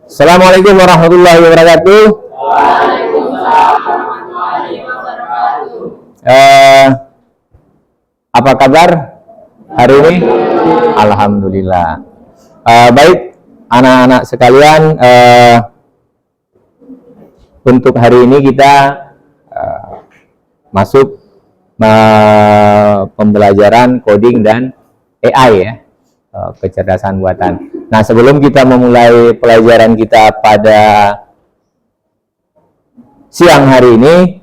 Assalamualaikum warahmatullahi wabarakatuh. Waalaikumsalam warahmatullahi wabarakatuh. Apa kabar hari ini? Alhamdulillah. Baik, anak-anak sekalian, untuk hari ini kita masuk pembelajaran coding dan AI ya, kecerdasan buatan. Nah, sebelum kita memulai pelajaran kita pada siang hari ini,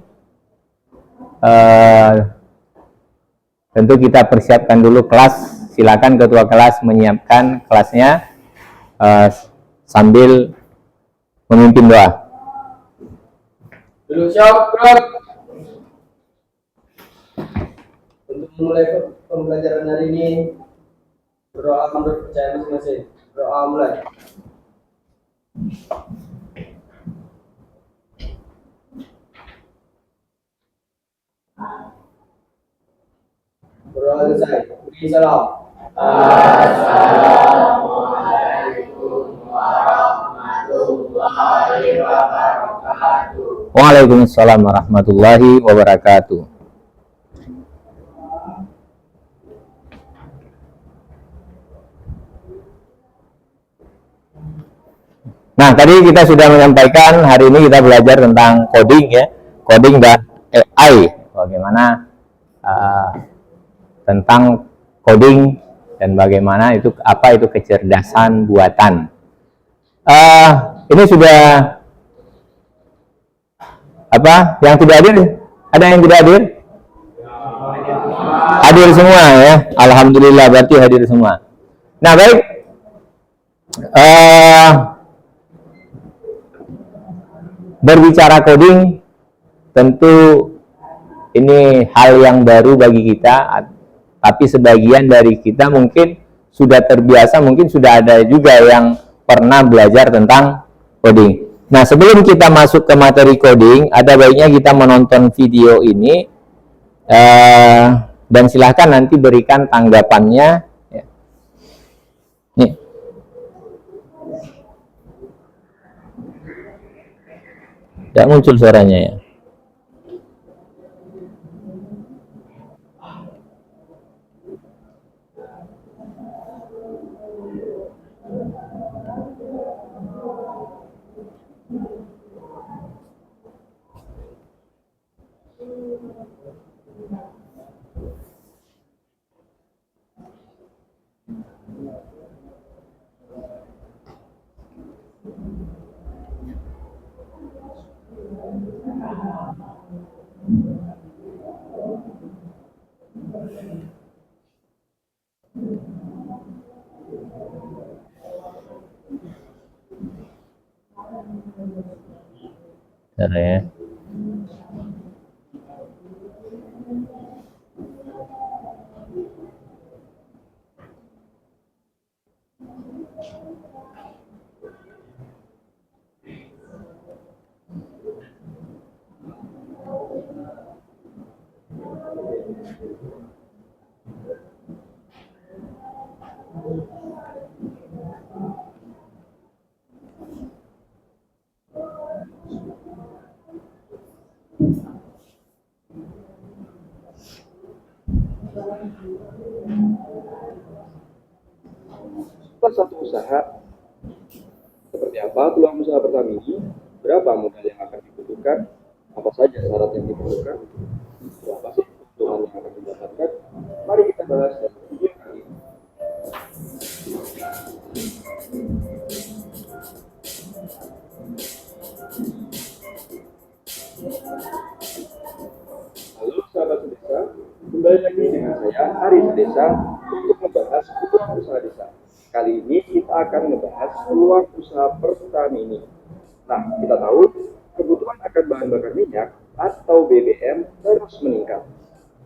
tentu kita persiapkan dulu kelas. Silakan ketua kelas menyiapkan kelasnya sambil memimpin doa. Dulu siap, gerak. Untuk memulai pembelajaran hari ini, berdoa menurut percaya masing-masing. Berdoa mulai. Berdoa selesai. Beri salam. Assalamualaikum warahmatullahi wabarakatuh. Waalaikumsalam warahmatullahi wabarakatuh. Nah, tadi kita sudah menyampaikan hari ini kita belajar tentang coding ya, coding dan AI. Bagaimana tentang coding dan bagaimana itu apa itu kecerdasan buatan. Ini sudah apa? Yang tidak hadir? Ada yang tidak hadir? Hadir semua ya. Alhamdulillah, berarti hadir semua. Nah, baik. Berbicara coding tentu ini hal yang baru bagi kita, tapi sebagian dari kita mungkin sudah terbiasa, mungkin sudah ada juga yang pernah belajar tentang coding. Nah, sebelum kita masuk ke materi coding, ada baiknya kita menonton video ini dan silahkan nanti berikan tanggapannya. Nih. Tidak muncul suaranya ya. Bentar ya. Satu usaha seperti apa peluang usaha pertama ini, berapa modal yang akan dibutuhkan, apa saja syarat yang diperlukan, berapa sih keuntungan yang akan didapatkan. Mari kita bahas dalam video kali ini. Halo sahabat sedesa, kembali lagi dengan saya Ari Sedesa untuk membahas peluang usaha desa. Kali ini kita akan membahas peluang usaha Pertamini. Nah, kita tahu kebutuhan akan bahan bakar minyak atau BBM terus meningkat.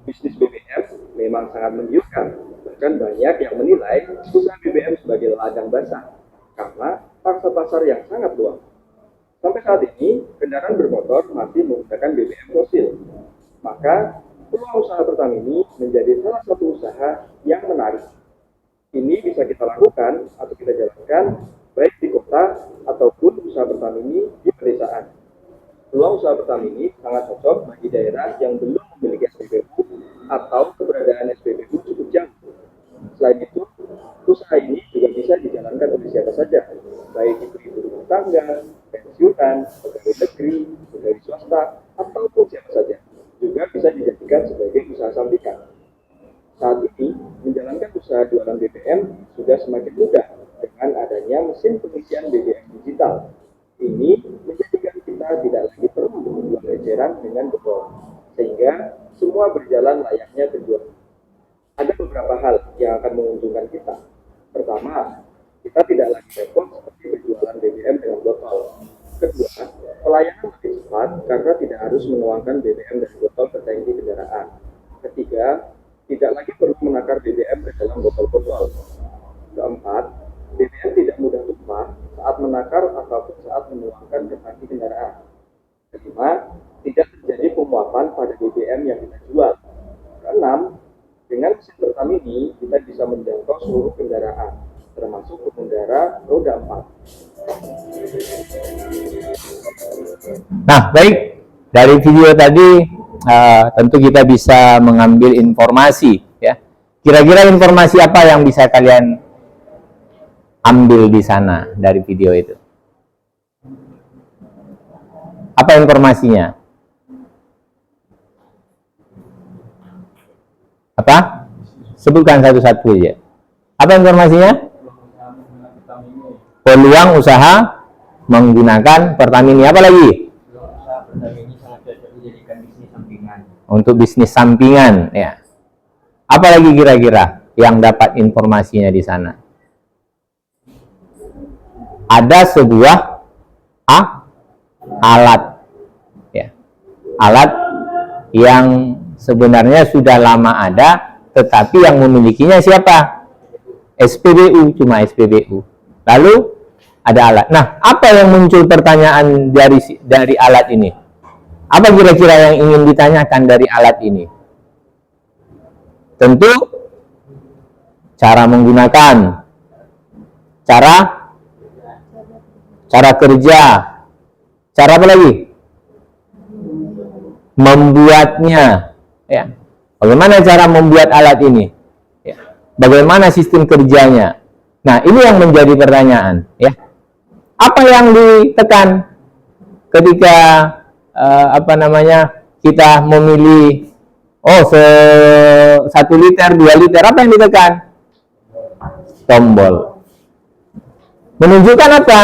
Bisnis BBM memang sangat menggiurkan, bahkan banyak yang menilai usaha BBM sebagai ladang basah karena pangsa pasar yang sangat luas. Sampai saat ini, kendaraan bermotor masih menggunakan BBM fosil. Maka, peluang usaha Pertamini menjadi salah satu usaha yang menarik. Ini lakukan atau kita jalankan baik di kota ataupun usaha Pertamini di pedesaan. Peluang usaha Pertamini sangat cocok bagi daerah yang belum memiliki SPBU atau keberadaan SPBU cukup jauh. Selain itu, usaha ini juga bisa dijalankan oleh siapa saja, baik itu ibu rumah tangga, pensiunan, pegawai negeri, pegawai swasta, ataupun siapa saja. Juga bisa dijadikan sebagai usaha sampingan. Saat ini, menjalankan usaha jualan BBM sudah semakin mudah dengan adanya mesin pengisian BBM digital. Ini menjadikan kita tidak lagi perlu menjual eceran dengan botol, sehingga semua berjalan layaknya penjual. Ada beberapa hal yang akan menguntungkan kita. Pertama, kita tidak lagi repot seperti berjualan BBM dengan botol. Kedua, pelayanan lebih cepat karena tidak harus menuangkan BBM dari botol ke tangki kendaraan. Ketiga, tidak lagi perlu menakar BBM ke dalam botol-botol. Keempat, BBM tidak mudah tumpah saat menakar ataupun saat menuangkan ke tangki kendaraan. Kelima, tidak terjadi penguapan pada BBM yang kita jual. Keenam, dengan mesin Pertamini kita bisa menjangkau seluruh kendaraan, termasuk pengendara roda 4. Nah, baik. Dari video tadi tentu kita bisa mengambil informasi, ya. Kira-kira informasi apa yang bisa kalian ambil di sana dari video itu? Apa informasinya? Apa? Sebutkan satu-satu aja. Apa informasinya? Peluang usaha menggunakan Pertamini. Apa lagi? Pertamini sangat cocok dijadikan bisnis sampingan. Untuk bisnis sampingan, ya. Apa lagi kira-kira yang dapat informasinya di sana? Ada sebuah alat, ya. Alat yang sebenarnya sudah lama ada, tetapi yang memilikinya siapa? SPBU, cuma SPBU. Lalu ada alat. Nah, apa yang muncul pertanyaan dari alat ini? Apa kira-kira yang ingin ditanyakan dari alat ini? Tentu cara menggunakan, cara kerja, cara apa lagi? Membuatnya, ya. Bagaimana cara membuat alat ini? Ya. Bagaimana sistem kerjanya? Nah, ini yang menjadi pertanyaan, ya. Apa yang ditekan ketika kita memilih 1 liter, 2 liter, apa yang ditekan? Tombol. Menunjukkan apa?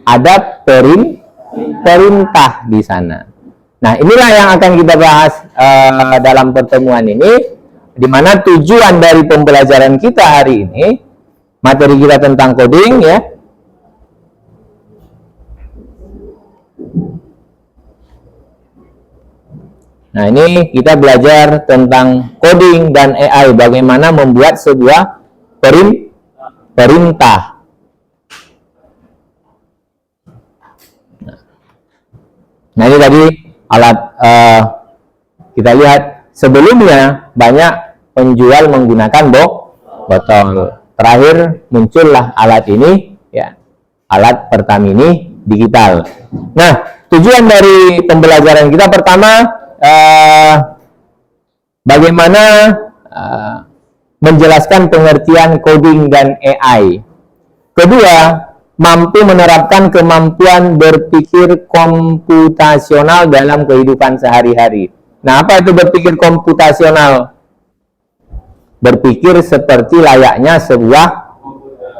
Ada perintah di sana. Nah, inilah yang akan kita bahas dalam pertemuan ini, di mana tujuan dari pembelajaran kita hari ini, materi kita tentang coding, ya. Nah, ini kita belajar tentang coding dan AI, bagaimana membuat sebuah perintah. Nah, ini tadi alat, kita lihat sebelumnya banyak penjual menggunakan botol. Terakhir muncullah alat ini, ya, alat Pertamini digital. Nah, tujuan dari pembelajaran kita pertama, bagaimana menjelaskan pengertian coding dan AI. Kedua, mampu menerapkan kemampuan berpikir komputasional dalam kehidupan sehari-hari. Nah, apa itu berpikir komputasional? Berpikir seperti layaknya sebuah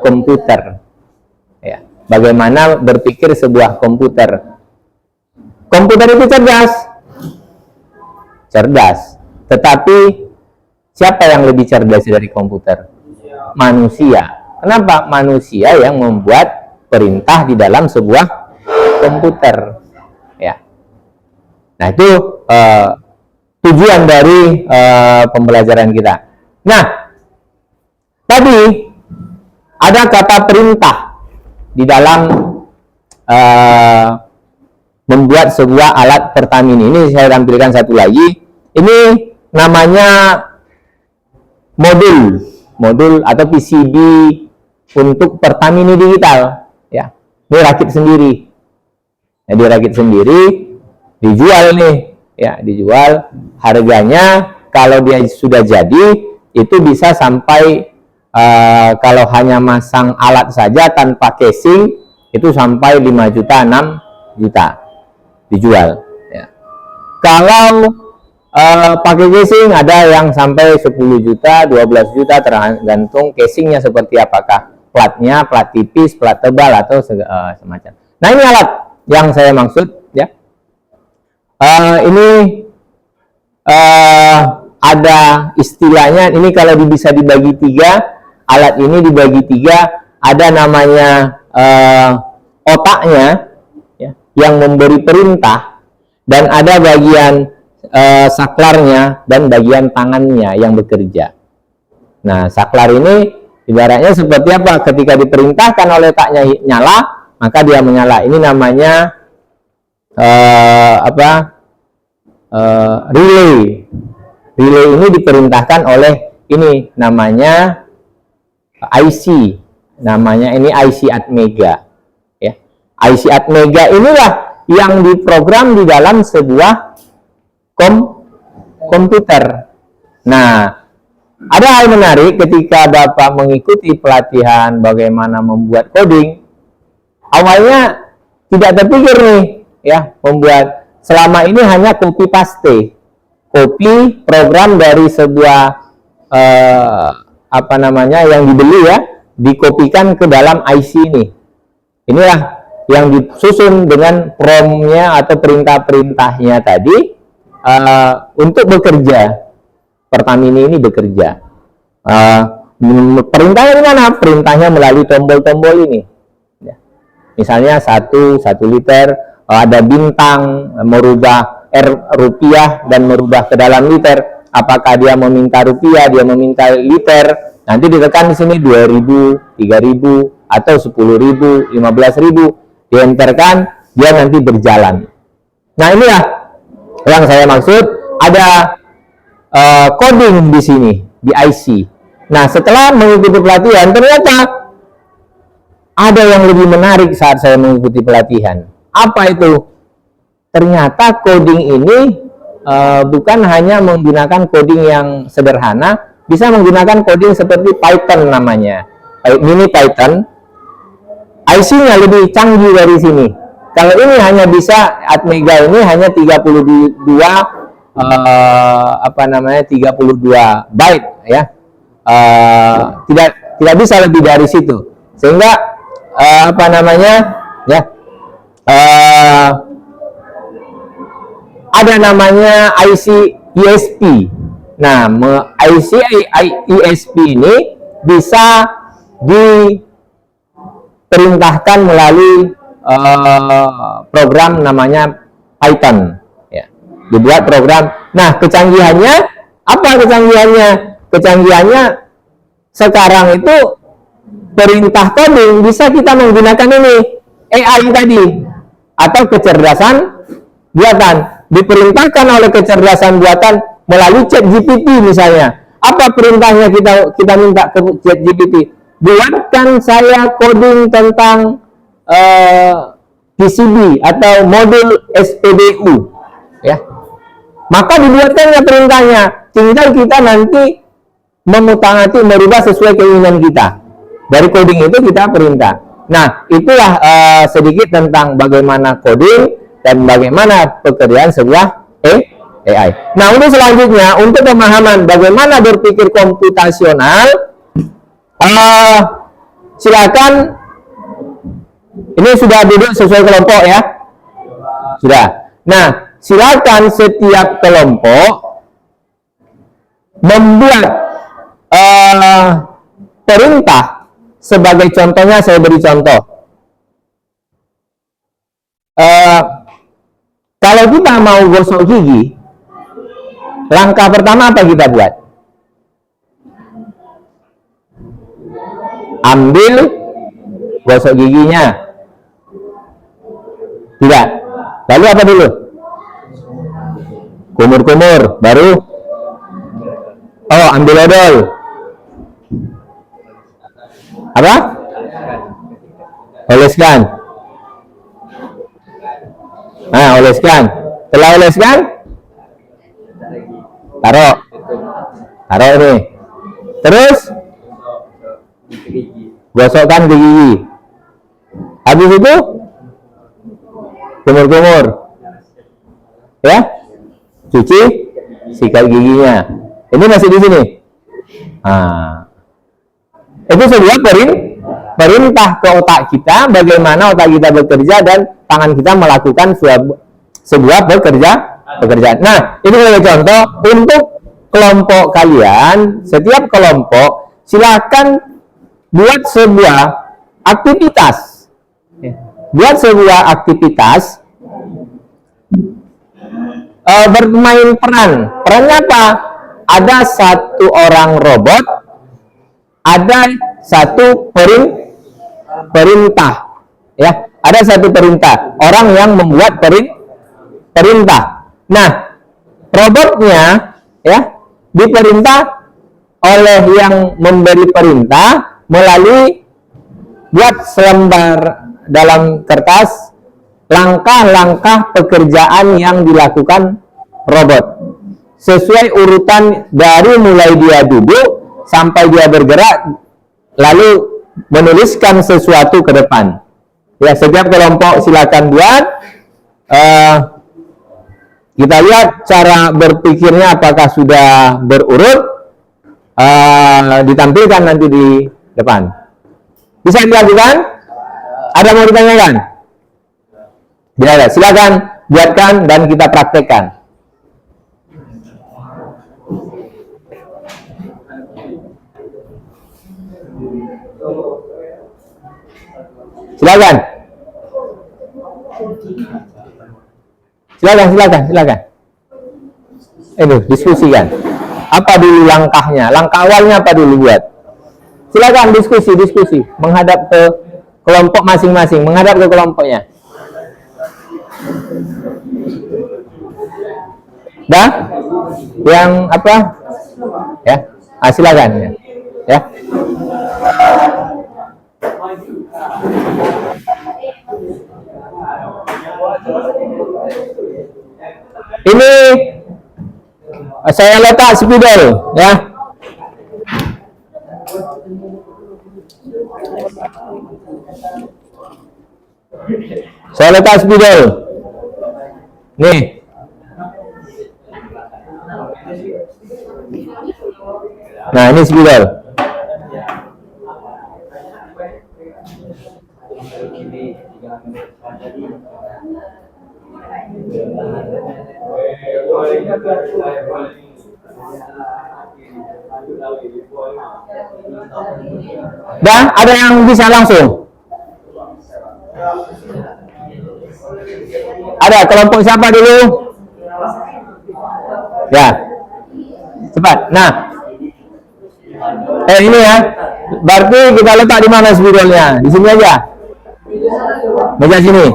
komputer. Ya, bagaimana berpikir sebuah komputer? Komputer itu cerdas. Tetapi siapa yang lebih cerdas dari komputer? Manusia. Kenapa? Manusia yang membuat perintah di dalam sebuah komputer. Ya. Nah, itu tujuan dari pembelajaran kita. Nah, tadi ada kata perintah di dalam membuat sebuah alat Pertamini. Ini saya tampilkan satu lagi. Ini namanya modul. modul atau PCB untuk Pertamini digital, ya. Ini rakit sendiri. Nah, dirakit sendiri, dijual nih, ya, dijual. Harganya kalau dia sudah jadi itu bisa sampai kalau hanya masang alat saja tanpa casing itu sampai 5 juta, 6 juta dijual, ya. Kalau pakai casing ada yang sampai 10 juta, 12 juta tergantung casingnya seperti apakah platnya, plat tipis, plat tebal atau semacam. Nah, ini alat yang saya maksud, ya. Ini ada istilahnya, ini kalau bisa dibagi 3, alat ini dibagi 3, ada namanya otaknya, ya, yang memberi perintah, dan ada bagian saklarnya dan bagian tangannya yang bekerja. Nah, saklar ini ibaratnya seperti apa? Ketika diperintahkan oleh otaknya nyala, maka dia menyala. Ini namanya relay. Relay ini diperintahkan oleh ini namanya IC. Namanya ini IC Atmega, ya. IC Atmega inilah yang diprogram di dalam sebuah komputer. Nah, ada hal menarik ketika Bapak mengikuti pelatihan bagaimana membuat coding. Awalnya tidak terpikir nih, ya, membuat. Selama ini hanya copy paste, copy program dari sebuah yang dibeli, ya, dikopikan ke dalam IC ini. Inilah yang disusun dengan promnya atau perintah-perintahnya tadi untuk bekerja. Pertamini ini bekerja. Perintahnya di mana? Perintahnya melalui tombol-tombol ini. Ya. Misalnya 1 liter, ada bintang, merubah rupiah dan merubah ke dalam liter. Apakah dia meminta rupiah, dia meminta liter, nanti ditekan di sini 2.000, 3.000 atau 10.000, 15.000, dienterkan, dia nanti berjalan. Nah, inilah yang saya maksud, ada coding di sini di IC. Nah, setelah mengikuti pelatihan, ternyata ada yang lebih menarik saat saya mengikuti pelatihan. Apa itu? Ternyata coding ini bukan hanya menggunakan coding yang sederhana, bisa menggunakan coding seperti Python namanya, mini Python. IC-nya lebih canggih dari sini. Kalau ini hanya bisa, Atmega ini hanya 32 byte, ya. Tidak bisa lebih dari situ. Sehingga ada namanya IC ESP. Nah, IC ESP ini bisa diperintahkan melalui program namanya Python, ya. Dibuat program. Nah, kecanggihannya apa? Kecanggihannya sekarang itu perintah coding bisa kita menggunakan ini AI tadi atau kecerdasan buatan, diperintahkan oleh kecerdasan buatan melalui ChatGPT misalnya. Apa perintahnya kita minta ke ChatGPT? Buatkan saya coding tentang PCB atau modul SPBU, ya. Maka dibuatkannya perintahnya, tinggal kita nanti memutar-atik, merubah sesuai keinginan kita. Dari coding itu kita perintah. Nah, itulah sedikit tentang bagaimana coding dan bagaimana pekerjaan sebuah AI. Nah, untuk selanjutnya, untuk pemahaman bagaimana berpikir komputasional, silakan. Ini sudah duduk sesuai kelompok, ya? Sudah. Nah, silakan setiap kelompok membuat perintah. Sebagai contohnya, saya beri contoh. Kalau kita mau gosok gigi, langkah pertama apa kita buat? Ambil, gosok giginya. Tidak. Lalu apa dulu? Kumur-kumur, baru ambil odol. Apa? Oleskan. Nah, oleskan. Setelah oleskan, taruh ini. Terus gosokkan ke gigi. Habis itu kumur-kumur, ya, cuci, sikat giginya. Ini masih di sini. Nah, itu sebuah perintah ke otak kita bagaimana otak kita bekerja dan tangan kita melakukan sebuah pekerjaan. Nah, ini adalah contoh untuk kelompok kalian. Setiap kelompok silakan buat sebuah aktivitas. Buat sebuah aktivitas bermain peran. Perannya apa? Ada satu orang robot, ada satu perintah, ya. Ada satu perintah, orang yang membuat perintah. Nah, robotnya, ya, diperintah oleh yang memberi perintah melalui buat selembar dalam kertas langkah-langkah pekerjaan yang dilakukan robot sesuai urutan dari mulai dia duduk sampai dia bergerak lalu menuliskan sesuatu ke depan. Ya, setiap kelompok silakan buat. Kita lihat cara berpikirnya apakah sudah berurut, ditampilkan nanti di depan. Bisa dilakukan? Ada mau ditanyakan? Tidak ada. Silakan buatkan dan kita praktekkan. Silakan. Silakan. Ini diskusikan. Apa dulu langkahnya? Langkah awalnya apa dulu buat? Silakan diskusi. Menghadap ke kelompok masing-masing. Menghadap ke kelompoknya. Dah? Yang apa? Ya. Silakan ya. Ya. Ini saya letak spidol, ya. Saya letak spidol. Nih. Nah, ini spidol. Dan ada yang bisa langsung? Ada kelompok siapa dulu? Ya, cepat. Nah, ini ya. Berarti kita letak di mana spidolnya? Di sini aja. Meja sini.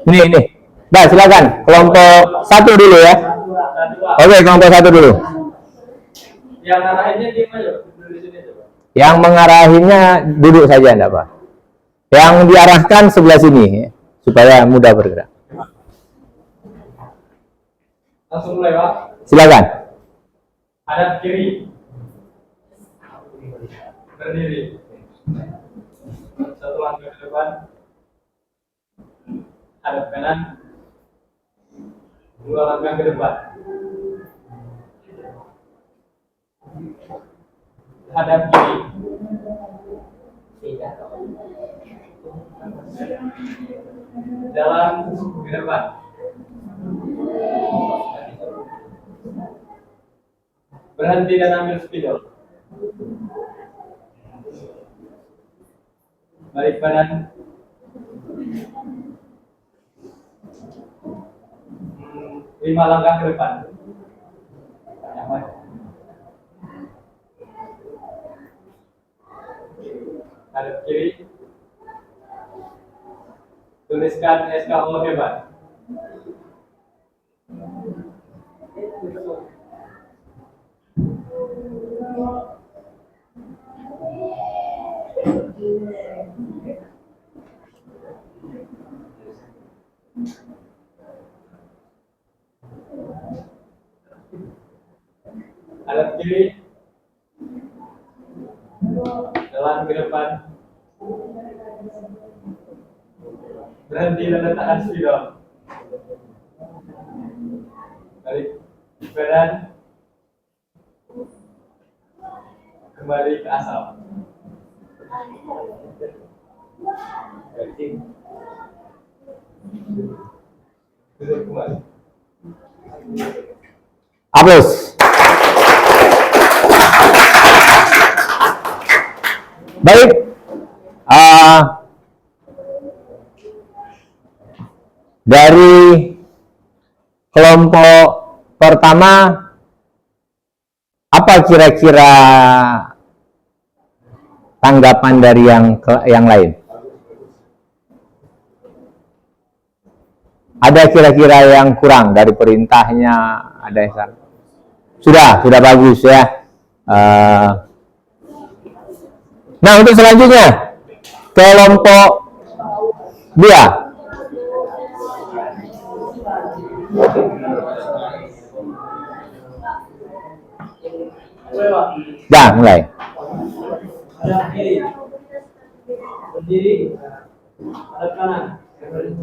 Ini. Nah, silakan kelompok satu dulu ya. Oke, kelompok 1 dulu. Yang arahinnya di mana? Duduk di sini coba. Yang mengarahinya duduk saja, enggak apa. Yang diarahkan sebelah sini supaya mudah bergerak. Langsung mulai, Pak. Silakan. Hadap kiri. Berdiri. Satu langkah ke depan. Hadap kanan. 2 langkah ke depan. Hadap kiri. Jalan ke depan. Berhenti dan ambil spidol. Balik badan. Lima langkah ke depan. Nyaman. Hadap kiri. Tuliskan SKO hebat. Hadap kiri. Jalan ke depan. Berhenti dan letakkan spidol. Balik badan. Kembali ke asal. Duduk kembali. Aplaus. Baik. Dari kelompok pertama, apa kira-kira tanggapan dari yang lain? Ada kira-kira yang kurang dari perintahnya? Ada yang salah? Sudah bagus ya. Nah, untuk selanjutnya kelompok 2. Dah, mulai. Hadap kiri. Berdiri. Hadap kanan.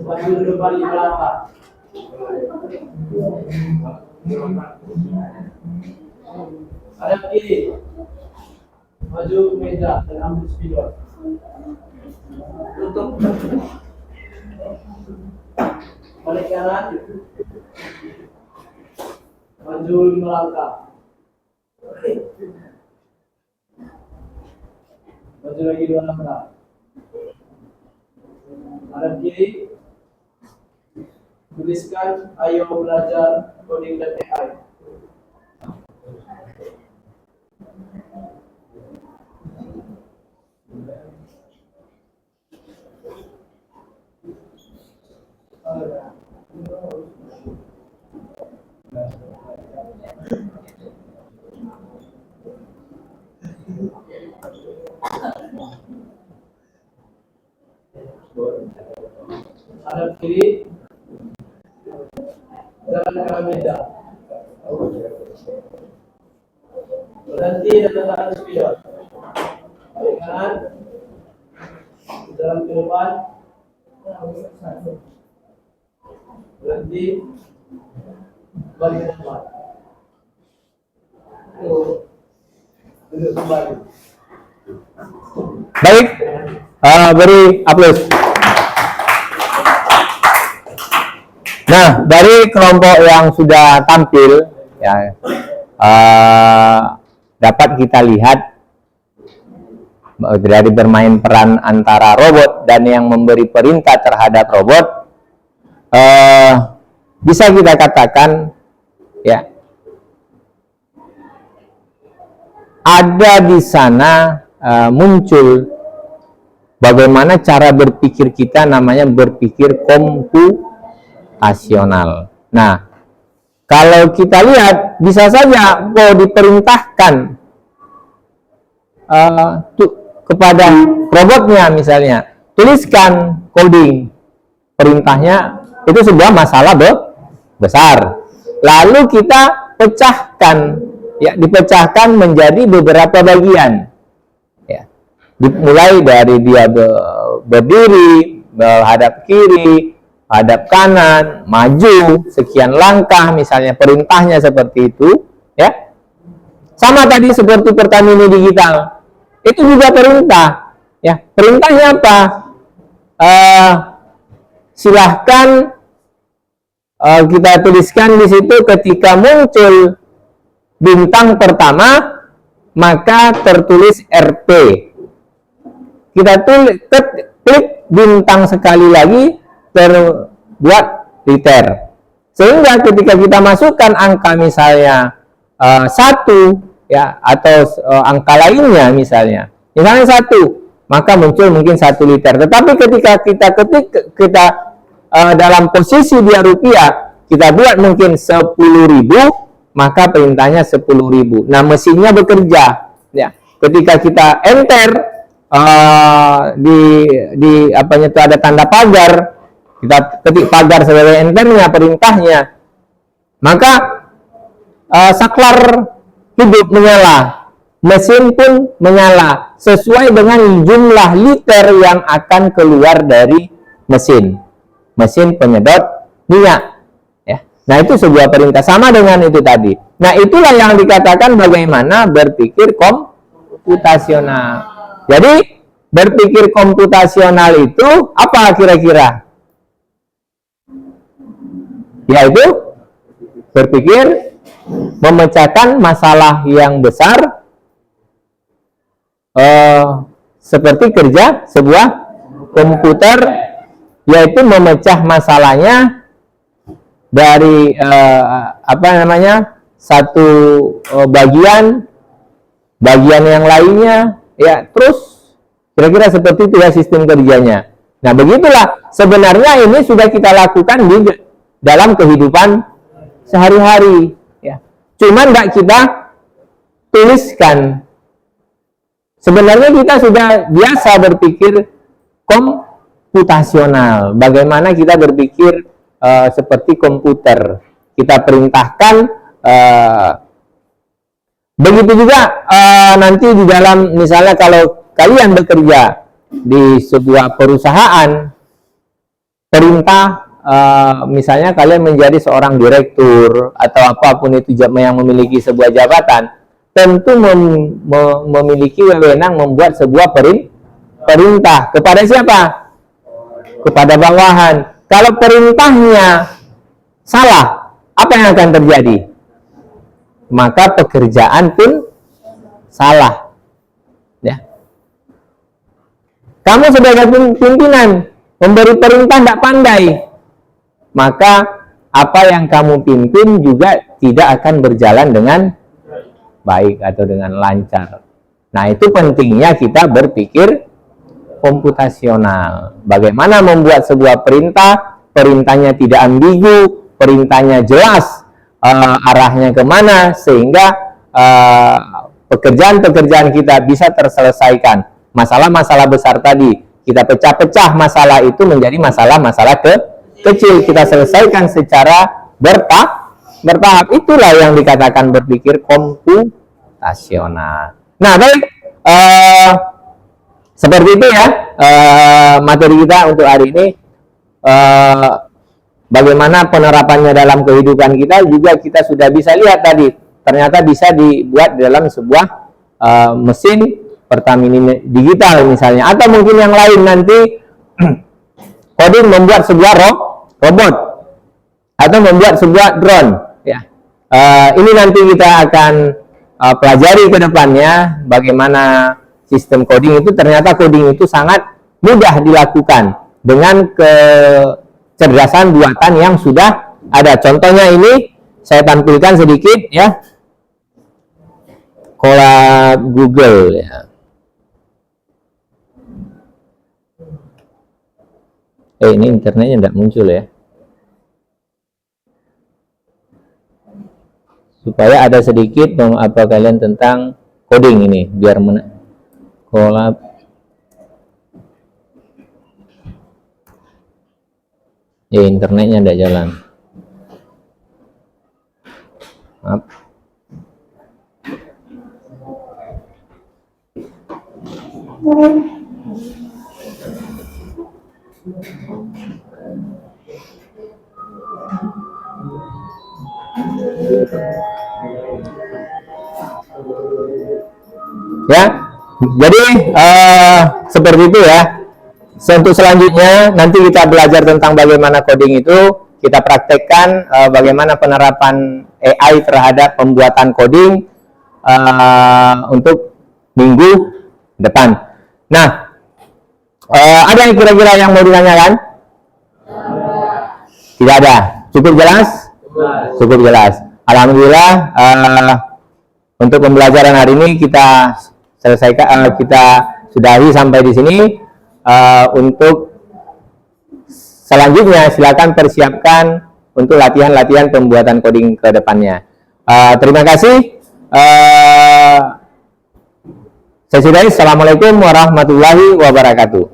Maju ke depan 5 langkah. Hadap kiri. Maju ke meja dan ambil spidol. Tutup. Balik kanan. Maju 5 langkah. Maju lagi 2 langkah. Hadap kiri. Tuliskan ayo belajar coding dan AI. Hadap kiri. Jalan ke meja. Berhenti dan letakkan spidol. Balik kanan. Jalan ke depan. Berhenti. Balik ke depan. Duduk kembali. Baik, beri aplaus. Nah, dari kelompok yang sudah tampil, ya, dapat kita lihat dari bermain peran antara robot dan yang memberi perintah terhadap robot, bisa kita katakan, ya, ada di sana muncul bagaimana cara berpikir kita, namanya berpikir komputasional. Nah, Kalau kita lihat, bisa saja diperintahkan kepada robotnya misalnya, tuliskan coding. Perintahnya itu sebuah masalah besar. Lalu kita pecahkan, ya, dipecahkan menjadi beberapa bagian. Ya. Dimulai dari dia berdiri, menghadap kiri, hadap kanan, maju sekian langkah, misalnya perintahnya seperti itu, ya. Sama tadi seperti Pertamini Digital, itu juga perintah, ya. Perintahnya apa? Silahkan kita tuliskan di situ ketika muncul bintang pertama maka tertulis RP. Kita klik bintang sekali lagi, terbuat liter. Sehingga ketika kita masukkan angka misalnya 1, ya, atau angka lainnya misalnya 1, maka muncul mungkin 1 liter. Tetapi ketika kita ketik, dalam posisi dia rupiah, kita buat mungkin 10.000, maka perintahnya 10.000. Nah, mesinnya bekerja, ya. Ketika kita enter di apanya itu ada tanda pagar, kita ketik pagar sebagai enternya, perintahnya, maka saklar hidup menyala, mesin pun menyala sesuai dengan jumlah liter yang akan keluar dari mesin penyedot minyak, ya. Nah, itu sebuah perintah, sama dengan itu tadi. Nah, itulah yang dikatakan bagaimana berpikir komputasional. Jadi berpikir komputasional itu apa kira-kira? Yaitu berpikir memecahkan masalah yang besar seperti kerja sebuah komputer, yaitu memecah masalahnya dari satu bagian yang lainnya, ya. Terus kira-kira seperti itu ya sistem kerjanya. Nah, begitulah sebenarnya ini sudah kita lakukan di dalam kehidupan sehari-hari, ya. Cuman nggak kita tuliskan. Sebenarnya kita sudah biasa berpikir komputasional. Bagaimana kita berpikir seperti komputer. Kita perintahkan. Begitu juga nanti di dalam, misalnya kalau kalian bekerja di sebuah perusahaan, perintah misalnya kalian menjadi seorang direktur atau apapun itu yang memiliki sebuah jabatan, tentu memiliki wewenang membuat sebuah perintah kepada siapa? Kepada bawahan. Kalau perintahnya salah, apa yang akan terjadi? Maka pekerjaan pun salah, ya. Kamu sebagai pimpinan memberi perintah tidak pandai, maka apa yang kamu pimpin juga tidak akan berjalan dengan baik atau dengan lancar. Nah, itu pentingnya kita berpikir komputasional. Bagaimana membuat sebuah perintah, perintahnya tidak ambigu, perintahnya jelas arahnya kemana, sehingga pekerjaan-pekerjaan kita bisa terselesaikan. Masalah-masalah besar tadi, kita pecah-pecah masalah itu menjadi masalah-masalah kecil, kita selesaikan secara bertahap. Itulah yang dikatakan berpikir komputasional. Nah, baik, seperti itu ya materi kita untuk hari ini. Bagaimana penerapannya dalam kehidupan kita juga kita sudah bisa lihat tadi. Ternyata bisa dibuat dalam sebuah mesin Pertamini Digital misalnya, atau mungkin yang lain nanti coding membuat sebuah robot atau membuat sebuah drone, ya. Ini nanti kita akan pelajari ke depannya bagaimana sistem coding itu. Ternyata coding itu sangat mudah dilakukan dengan kecerdasan buatan yang sudah ada. Contohnya ini saya tampilkan sedikit, ya. Colab Google, ya. Ini internetnya tidak muncul, ya. supaya ada sedikit apa kalian tentang coding ini biar kolab. Ya, internetnya tidak jalan. Maaf. Ya, jadi seperti itu ya. Untuk selanjutnya nanti kita belajar tentang bagaimana coding itu, kita praktekkan bagaimana penerapan AI terhadap pembuatan coding untuk minggu depan. Nah, ada yang kira-kira yang mau ditanyakan? Tidak ada. Cukup jelas? Cukup jelas. Alhamdulillah, untuk pembelajaran hari ini kita selesaikan, kita sudahi sampai di sini. Untuk selanjutnya silakan persiapkan untuk latihan-latihan pembuatan coding ke depannya. Terima kasih. Saya sudahi. Assalamualaikum warahmatullahi wabarakatuh.